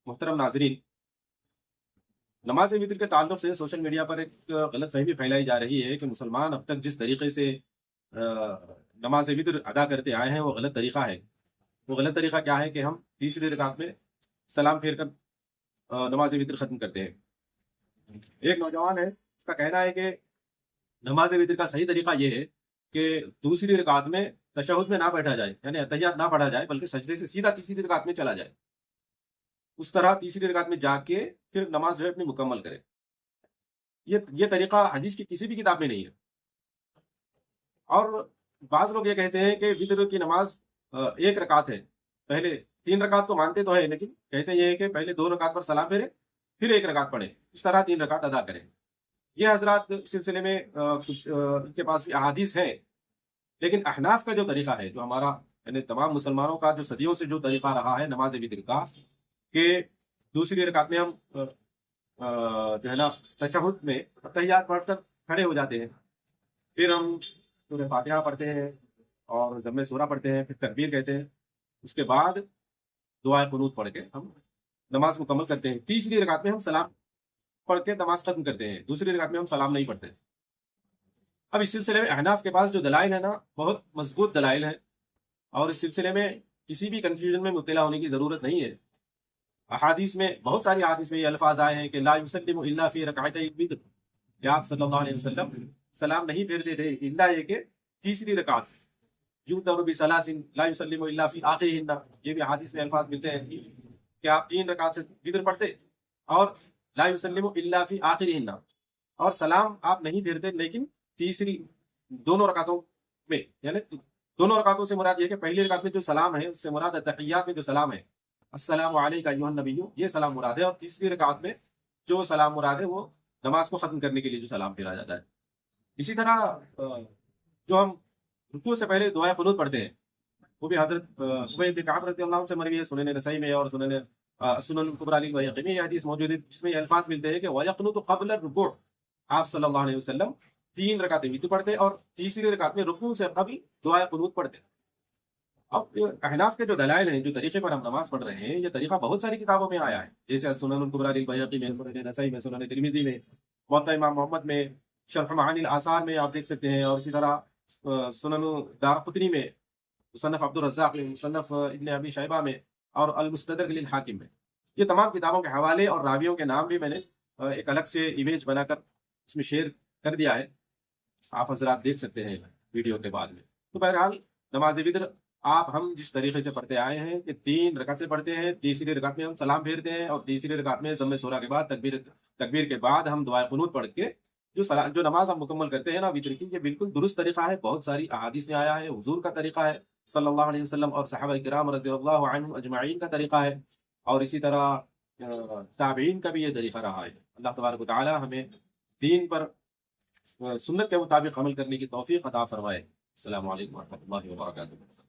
محترم ناظرین، نماز وطر کے تعلق سے سوشل میڈیا پر ایک غلط فہمی پھیلائی جا رہی ہے کہ مسلمان اب تک جس طریقے سے نماز وطر ادا کرتے آئے ہیں وہ غلط طریقہ ہے۔ وہ غلط طریقہ کیا ہے کہ ہم تیسری رکعت میں سلام پھیر کر نماز وطر ختم کرتے ہیں۔ ایک نوجوان ہے، اس کا کہنا ہے کہ نماز وطر کا صحیح طریقہ یہ ہے کہ دوسری رکعت میں تشہد میں نہ بیٹھا جائے، یعنی اتحیات نہ پڑھا جائے، بلکہ سجدے سے سیدھا تیسری رکعت میں چلا جائے۔ اس طرح تیسری رکعت میں جا کے پھر نماز جو ہے اپنی مکمل کرے۔ یہ طریقہ حدیث کی کسی بھی کتاب میں نہیں ہے۔ اور بعض لوگ یہ کہتے ہیں کہ وطر کی نماز ایک رکعت ہے، پہلے 3 رکعت کو مانتے تو ہے، لیکن کہتے یہ ہے کہ پہلے 2 رکعت پر سلام پھیرے، پھر 1 رکعت پڑھے، اس طرح 3 رکعت ادا کریں۔ یہ حضرات اس سلسلے میں کچھ ان کے پاس بھی احادیث ہیں، لیکن احناف کا جو طریقہ ہے، جو ہمارا یعنی تمام مسلمانوں کا جو صدیوں سے جو طریقہ رہا ہے نماز وطر کا، کہ دوسری رکعت میں ہم جو ہے نا تشہد میں تحیات پڑھ کر کھڑے ہو جاتے ہیں، پھر ہم سورہ فاتحہ پڑھتے ہیں اور ضم سورہ پڑھتے ہیں، پھر تکبیر کہتے ہیں، اس کے بعد دعائے قنوت پڑھ کے ہم نماز مکمل کرتے ہیں۔ تیسری رکعت میں ہم سلام پڑھ کے نماز ختم کرتے ہیں، دوسری رکعت میں ہم سلام نہیں پڑھتے۔ اب اس سلسلے میں احناف کے پاس جو دلائل ہے نا، بہت مضبوط دلائل ہیں، اور اس سلسلے میں کسی بھی کنفیوژن میں مبتلا ہونے کی ضرورت نہیں ہے۔ احادیث میں بہت ساری احادیث میں یہ الفاظ آئے ہیں کہ لا یسلم الا فی رکعتی الوتر، کہ آپ صلی اللہ علیہ وسلم سلام نہیں پھیرتے تھے الا یہ کہ تیسری رکعت، یوتر بثلاث لا یسلم الا فی آخرہن، یہ بھی احادیث میں الفاظ ملتے ہیں کہ آپ 3 رکعت سے وتر پڑھتے اور لا یسلم الا فی آخرہن، اور سلام آپ نہیں پھیرتے لیکن تیسری دونوں رکعتوں میں، یعنی دونوں رکعتوں سے مراد یہ کہ پہلی رکعت میں جو سلام ہے اس سے مراد تحیات میں جو سلام ہے، السلام علیکم ایھا النبی، یہ سلام مراد ہے، اور تیسری رکعت میں جو سلام مراد ہے وہ نماز کو ختم کرنے کے لیے جو سلام پھیرا جاتا ہے۔ اسی طرح جو ہم رکوع سے پہلے دعائے قنوت پڑھتے ہیں، وہ بھی حضرت ابی بن کعب رضی اللہ عنہ سے مروی ہے، سنن نسائی میں اور سنن الکبریٰ للبیہقی میں یہ حدیث موجود ہے، جس میں یہ الفاظ ملتے ہیں کہ وَيَقْنُتُ قبل الرکوع، آپ صلی اللہ علیہ وسلم 3 رکعتیں وتر پڑھتے اور تیسری رکعت میں رکوع سے قبل دعائے قنوت پڑھتے۔ اب احناف کے جو دلائل ہیں، جو طریقے پر ہم نماز پڑھ رہے ہیں، یہ طریقہ بہت ساری کتابوں میں آیا ہے، جیسے سنن الکبریٰ للبیہقی میں، سنن نسائی میں، سنن ترمذی میں، موطأ امام محمد میں، شرح معانی الآثار میں آپ دیکھ سکتے ہیں، اور اسی طرح سنن دارقطنی میں، مصنف عبد الرزاق میں، مصنف ابن ابی شیبہ میں، اور المستدرک للحاکم میں۔ یہ تمام کتابوں کے حوالے اور راویوں کے نام بھی میں نے ایک الگ سے امیج بنا کر اس میں شیئر کر دیا ہے، آپ حضرات دیکھ سکتے ہیں ویڈیو کے بعد میں۔ تو بہرحال نماز وتر ہم جس طریقے سے پڑھتے آئے ہیں کہ 3 رکعتیں پڑھتے ہیں، تیسری رکعت میں ہم سلام پھیرتے ہیں، اور تیسری رکعت میں ضم سورہ کے بعد تکبیر کے بعد ہم دعائے قنوت پڑھ کے جو نماز ہم مکمل کرتے ہیں نا وتر کی، یہ بالکل درست طریقہ ہے، بہت ساری احادیث میں آیا ہے، حضور کا طریقہ ہے صلی اللہ علیہ وسلم اور صحابہ کرام رضی اللہ عنہم اجمعین کا طریقہ ہے، اور اسی طرح تابعین کا بھی یہ طریقہ رہا ہے۔ اللہ تبارک و تعالی ہمیں دین پر سنت کے مطابق عمل کرنے کی توفیق عطا فرمائے۔ السلام علیکم ورحمۃ اللہ وبرکاتہ۔